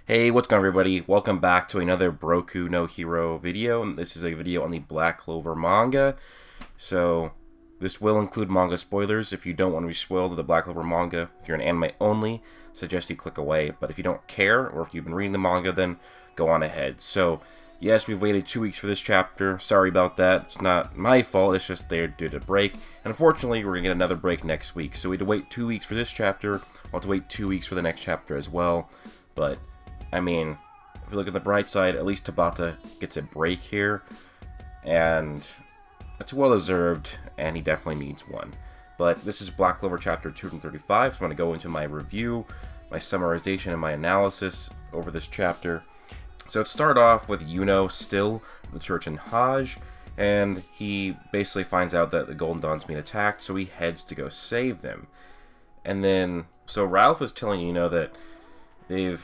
Hey, what's going on, everybody? Welcome back to another Broku no Hero video, and this is a video on the Black Clover manga. So, this will include manga spoilers. If you don't want to be spoiled with the Black Clover manga, if you're an anime only, suggest you click away. But if you don't care, or if you've been reading the manga, then go on ahead. So, yes, we've waited 2 weeks for this chapter. Sorry about that. It's not my fault, it's just they did a break. And unfortunately, we're going to get another break next week. So we had to wait 2 weeks for this chapter. We'll have to wait 2 weeks for the next chapter as well. But I mean, if you look at the bright side, at least Tabata gets a break here, and it's well deserved, and he definitely needs one. But this is Black Clover chapter 235, so I'm going to go into my review, my summarization, and my analysis over this chapter. So it started off with Yuno still at the church in Hajj, and he basically finds out that the Golden Dawn's being attacked, so he heads to go save them. And then, so Ralph is telling Yuno that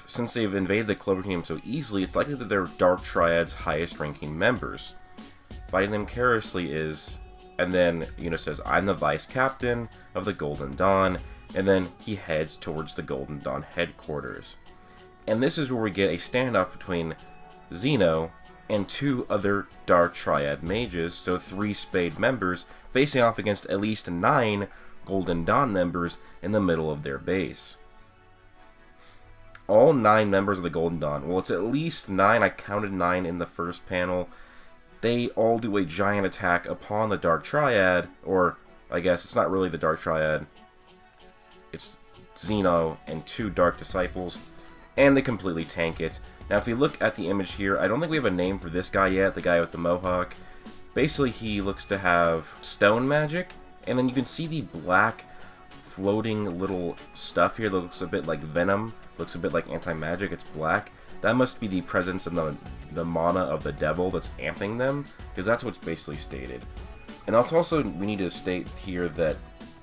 since they've invaded the Clover Kingdom so easily, it's likely that they're Dark Triad's highest ranking members. Fighting them carelessly is, and then Yuno says, I'm the vice captain of the Golden Dawn, and then he heads towards the Golden Dawn headquarters. And this is where we get a standoff between Zeno and two other Dark Triad mages, so 3 Spade members, facing off against at least 9 Golden Dawn members in the middle of their base. All 9 members of the Golden Dawn, well, it's at least 9, I counted 9 in the first panel, they all do a giant attack upon the Dark Triad, or I guess it's not really the Dark Triad, it's Zeno and 2 Dark Disciples, and they completely tank it. Now if you look at the image here, I don't think we have a name for this guy yet, the guy with the mohawk. Basically he looks to have stone magic, and then you can see the black floating little stuff here that looks a bit like venom. Looks a bit like anti-magic, it's black. That must be the presence of the mana of the devil that's amping them, because that's what's basically stated. And also, we need to state here that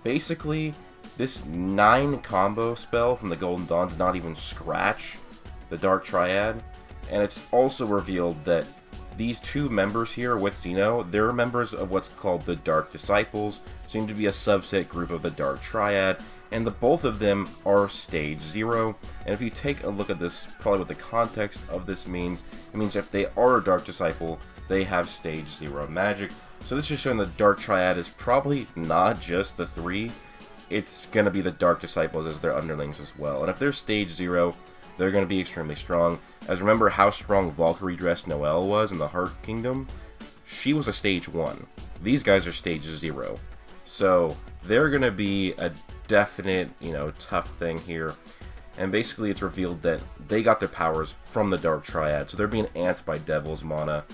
basically this 9 combo spell from the Golden Dawn did not even scratch the Dark Triad, and it's also revealed that these 2 members here with Zeno, they're members of what's called the Dark Disciples, seem to be a subset group of the Dark Triad, and both of them are stage 0. And if you take a look at this, probably what the context of this means, it means if they are a Dark Disciple, they have stage 0 magic. So this is showing the Dark Triad is probably not just the 3, it's going to be the Dark Disciples as their underlings as well. And if they're stage 0, they're going to be extremely strong. As remember how strong Valkyrie dressed Noelle was in the Heart Kingdom? She was a stage 1. These guys are stage 0. So they're going to be a definite, tough thing here. And basically it's revealed that they got their powers from the Dark Triad. So they're being amped by Devil's mana.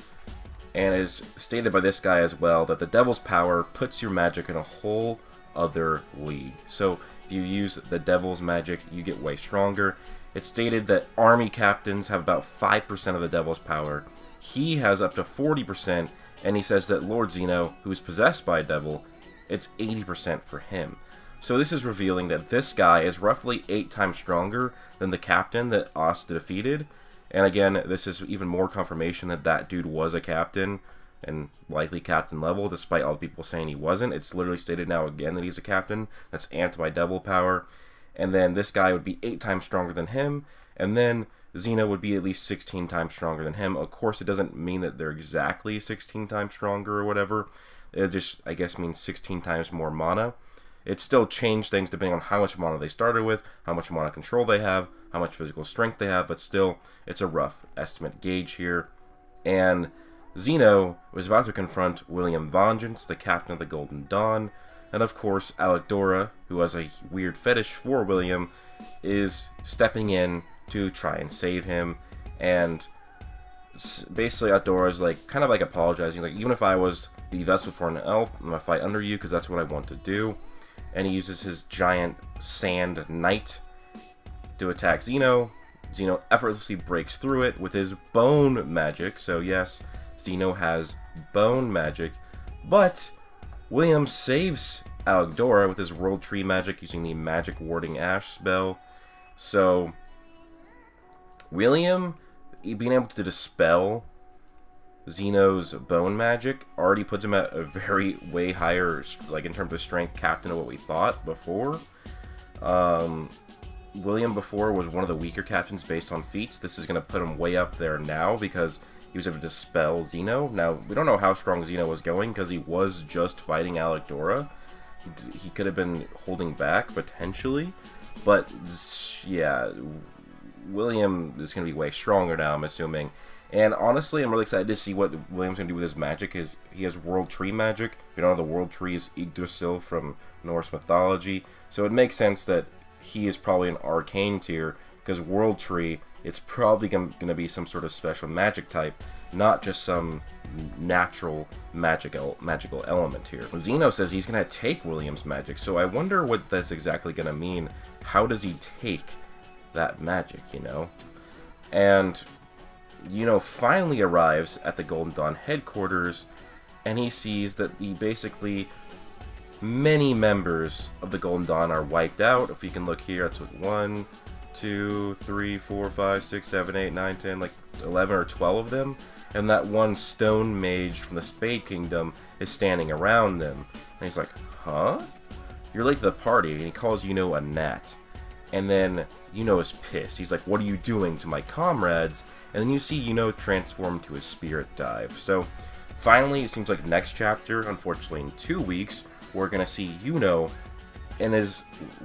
And it's stated by this guy as well that the Devil's power puts your magic in a whole other league. So if you use the Devil's magic, you get way stronger. It's stated that army captains have about 5% of the Devil's power. He has up to 40%, and he says that Lord Zeno, who is possessed by a devil, it's 80% for him. So this is revealing that this guy is roughly 8 times stronger than the captain that Asta defeated. And again, this is even more confirmation that that dude was a captain, and likely captain level, despite all the people saying he wasn't. It's literally stated now again that he's a captain that's amped by devil power. And then this guy would be 8 times stronger than him, and then Zeno would be at least 16 times stronger than him. Of course, it doesn't mean that they're exactly 16 times stronger or whatever. It just, I guess, means 16 times more mana. It still changed things depending on how much mana they started with, how much mana control they have, how much physical strength they have, but still, it's a rough estimate gauge here. And Zeno was about to confront William Vengeance, the captain of the Golden Dawn, and of course, Alec-Dora, who has a weird fetish for William, is stepping in to try and save him. And basically, Alec-Dora is kind of apologizing. Like, even if I was the vessel for an elf, I'm gonna fight under you because that's what I want to do. And he uses his giant sand knight to attack Zeno. Zeno effortlessly breaks through it with his bone magic. So yes, Zeno has bone magic, but William saves Alec-Dora with his World Tree magic using the Magic Warding Ash spell. So William being able to dispel Zeno's bone magic already puts him at a very way higher, in terms of strength, captain of what we thought before. William before was one of the weaker captains based on feats. This is going to put him way up there now because he was able to dispel Zeno. Now, we don't know how strong Zeno was going because he was just fighting Alec-Dora. He could have been holding back, potentially. But, yeah, William is going to be way stronger now, I'm assuming. And honestly, I'm really excited to see what William's going to do with his magic. He has World Tree magic. You know, the World Tree is Yggdrasil from Norse mythology. So it makes sense that he is probably an arcane tier, because World Tree, it's probably going to be some sort of special magic type, not just some natural magical element here. Zeno says he's going to take William's magic, so I wonder what that's exactly going to mean. How does he take that magic, you know? And finally arrives at the Golden Dawn headquarters, and he sees that basically many members of the Golden Dawn are wiped out. If you can look here, that's 1, 2, 3, 4, 5, 6, 7, 8, 9, 10, like 11 or 12 of them. And that one stone mage from the Spade Kingdom is standing around them. And he's like, huh? You're late to the party. And he calls a gnat. And then is pissed. He's like, what are you doing to my comrades? And then you see transform to a spirit dive. So finally, it seems like next chapter, unfortunately in 2 weeks, we're going to see and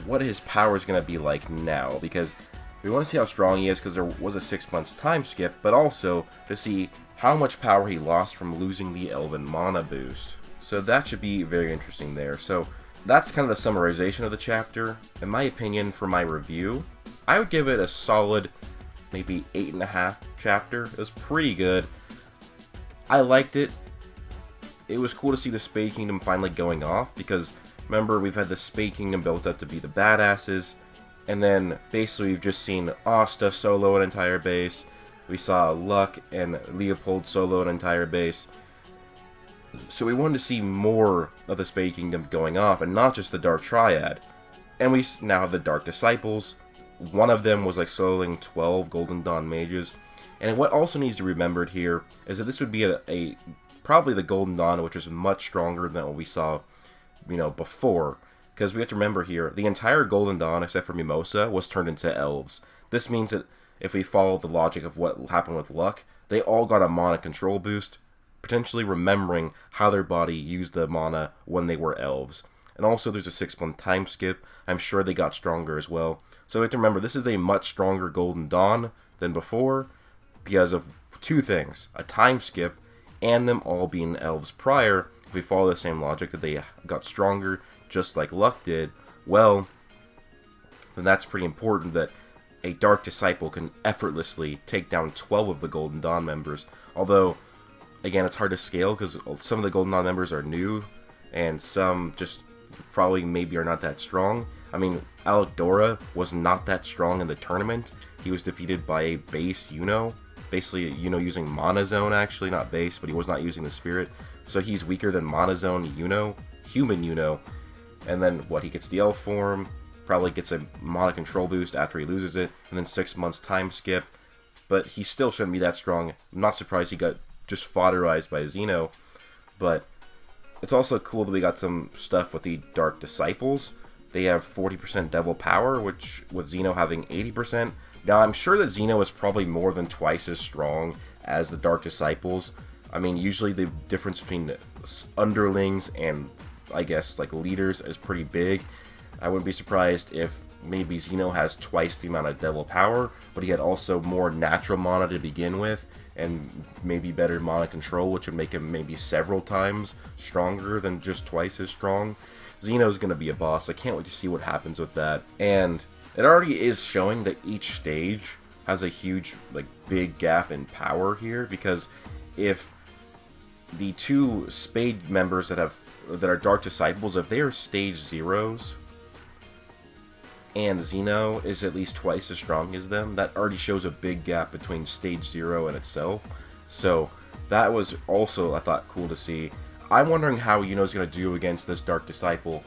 what his power is going to be like now. Because we want to see how strong he is, because there was a 6 months time skip, but also to see how much power he lost from losing the Elven mana boost. So that should be very interesting there. So that's kind of the summarization of the chapter. In my opinion, for my review, I would give it a solid maybe 8.5 chapter. It was pretty good. I liked it. It was cool to see the Spade Kingdom finally going off, because remember, we've had the Spade Kingdom built up to be the badasses, and then basically we've just seen Asta solo an entire base. We saw Luck and Leopold solo an entire base. So we wanted to see more of the Spade Kingdom going off, and not just the Dark Triad. And we now have the Dark Disciples. One of them was like soloing 12 Golden Dawn mages. And what also needs to be remembered here is that this would be probably the Golden Dawn, which is much stronger than what we saw, before. Because we have to remember here, the entire Golden Dawn, except for Mimosa, was turned into elves. This means that if we follow the logic of what happened with Luck, they all got a mana control boost, potentially remembering how their body used the mana when they were elves. And also there's a 6-month time skip. I'm sure they got stronger as well. So we have to remember, this is a much stronger Golden Dawn than before, because of 2 things: a time skip, and them all being elves prior. If we follow the same logic that they got stronger, just like Luck did, well, then that's pretty important, that a Dark Disciple can effortlessly take down 12 of the Golden Dawn members. Although, again, it's hard to scale, because some of the Golden Dawn members are new, and some just probably maybe are not that strong. I mean, Alec-Dora was not that strong in the tournament. He was defeated by a base basically, using Mana Zone, actually, not base, but he was not using the Spirit. So he's weaker than Mana Zone human and then, he gets the elf form, probably gets a Mana control boost after he loses it, and then 6 months time skip, but he still shouldn't be that strong. I'm not surprised he got just fodderized by Zeno, but it's also cool that we got some stuff with the Dark Disciples. They have 40% devil power, which with Zeno having 80%. Now, I'm sure that Zeno is probably more than twice as strong as the Dark Disciples. I mean, usually the difference between underlings and, I guess, like leaders is pretty big. I wouldn't be surprised if maybe Zeno has twice the amount of devil power, but he had also more natural mana to begin with, and maybe better mana control, which would make him maybe several times stronger than just twice as strong. Zeno's going to be a boss. I can't wait to see what happens with that. And it already is showing that each stage has a huge, big gap in power here, because if the 2 Spade members that are Dark Disciples, if they are stage 0s, and Zeno is at least twice as strong as them, that already shows a big gap between stage 0 and itself. So that was also, I thought, cool to see. I'm wondering how Yuno's going to do against this Dark Disciple.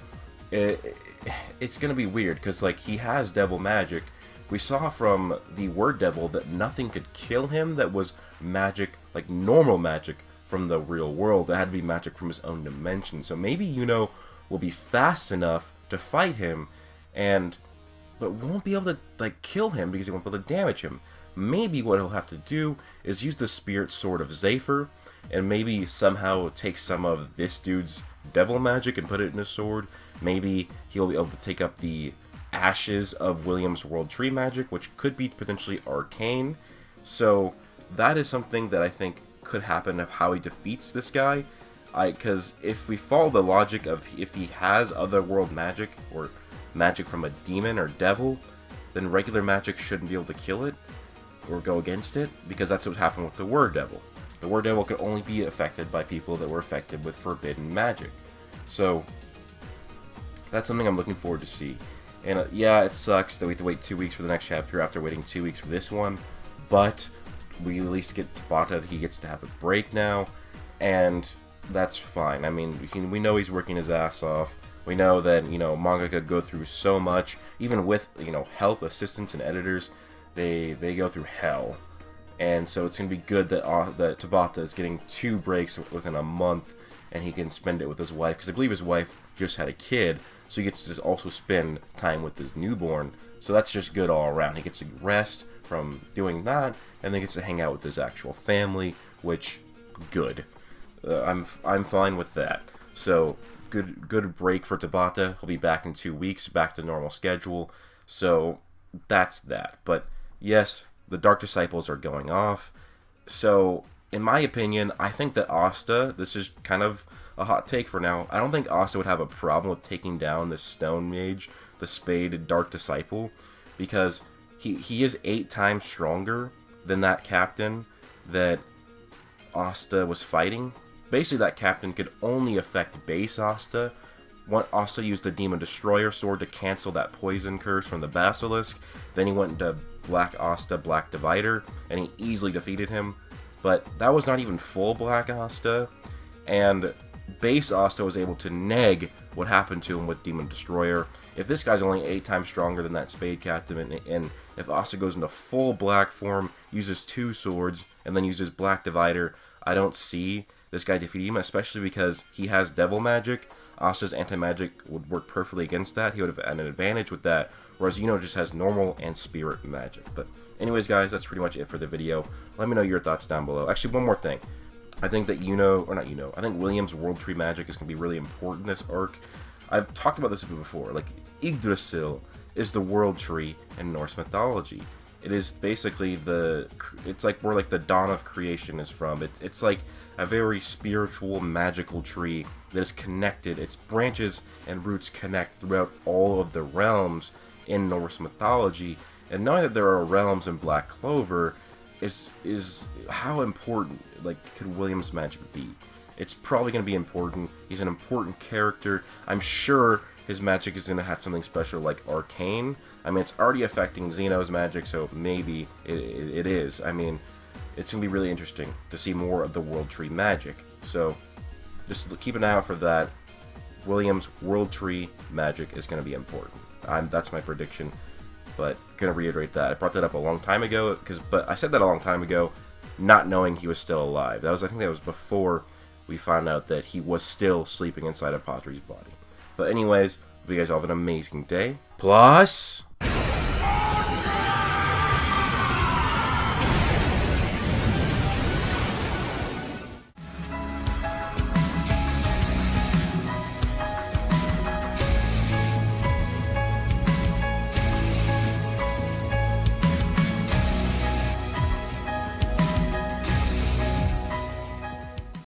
It's going to be weird, because he has devil magic. We saw from the Word Devil that nothing could kill him that was magic, normal magic from the real world. It had to be magic from his own dimension. So maybe Yuno will be fast enough to fight him, but won't be able to like kill him because he won't be able to damage him. Maybe what he'll have to do is use the Spirit Sword of Zephyr, and maybe somehow take some of this dude's devil magic and put it in his sword. Maybe he'll be able to take up the ashes of William's World Tree magic, which could be potentially arcane. So that is something that I think could happen of how he defeats this guy. Because if we follow the logic of if he has otherworld magic, or magic from a demon or devil, then regular magic shouldn't be able to kill it or go against it, because that's what happened with the Word Devil. The Word Devil could only be affected by people that were affected with forbidden magic. So that's something I'm looking forward to see. And yeah, it sucks that we have to wait 2 weeks for the next chapter after waiting 2 weeks for this one, but we at least get Tabata. He gets to have a break now, and that's fine. I mean, we know he's working his ass off. We know that, you know, manga could go through so much, even with, you know, help, assistants, and editors. They go through hell, and so it's gonna be good that that Tabata is getting 2 breaks within a month, and he can spend it with his wife, because I believe his wife just had a kid, so he gets to also spend time with his newborn. So that's just good all around. He gets to rest from doing that, and then gets to hang out with his actual family, which good. I'm fine with that. So good break for Tabata. He'll be back in 2 weeks, back to normal schedule. So that's that. But yes, the Dark Disciples are going off. So in my opinion, I think that Asta, this is kind of a hot take for now, I don't think Asta would have a problem with taking down the Stone Mage, the Spade Dark Disciple, because he is 8 times stronger than that captain that Asta was fighting. Basically, that captain could only affect base Asta. Asta used the Demon Destroyer sword to cancel that poison curse from the Basilisk. Then he went into Black Asta, Black Divider, and he easily defeated him. But that was not even full Black Asta, and base Asta was able to neg what happened to him with Demon Destroyer. If this guy's only 8 times stronger than that Spade Captain, and if Asta goes into full black form, uses 2 swords, and then uses Black Divider, I don't see this guy defeating him, especially because he has devil magic. Asta's anti-magic would work perfectly against that. He would have had an advantage with that, whereas Zeno just has normal and spirit magic. But anyways, guys, that's pretty much it for the video. Let me know your thoughts down below. Actually, one more thing. I think that I think William's World Tree magic is going to be really important this arc. I've talked about this before. Like, Yggdrasil is the World Tree in Norse mythology. It is basically it's like where like the dawn of creation is from. It's like a very spiritual, magical tree that is connected. Its branches and roots connect throughout all of the realms in Norse mythology. And knowing that there are realms in Black Clover is how important like could William's magic be? It's probably going to be important. He's an important character. I'm sure his magic is going to have something special like arcane. I mean, it's already affecting Zeno's magic, so maybe it is. I mean, it's going to be really interesting to see more of the World Tree magic. So just keep an eye out for that. William's World Tree magic is going to be important. That's my prediction, but going to reiterate that. I brought that up a long time ago, but I said that a long time ago, not knowing he was still alive. I think that was before we found out that he was still sleeping inside of Padre's body. But anyways, hope you guys all have an amazing day. Plus...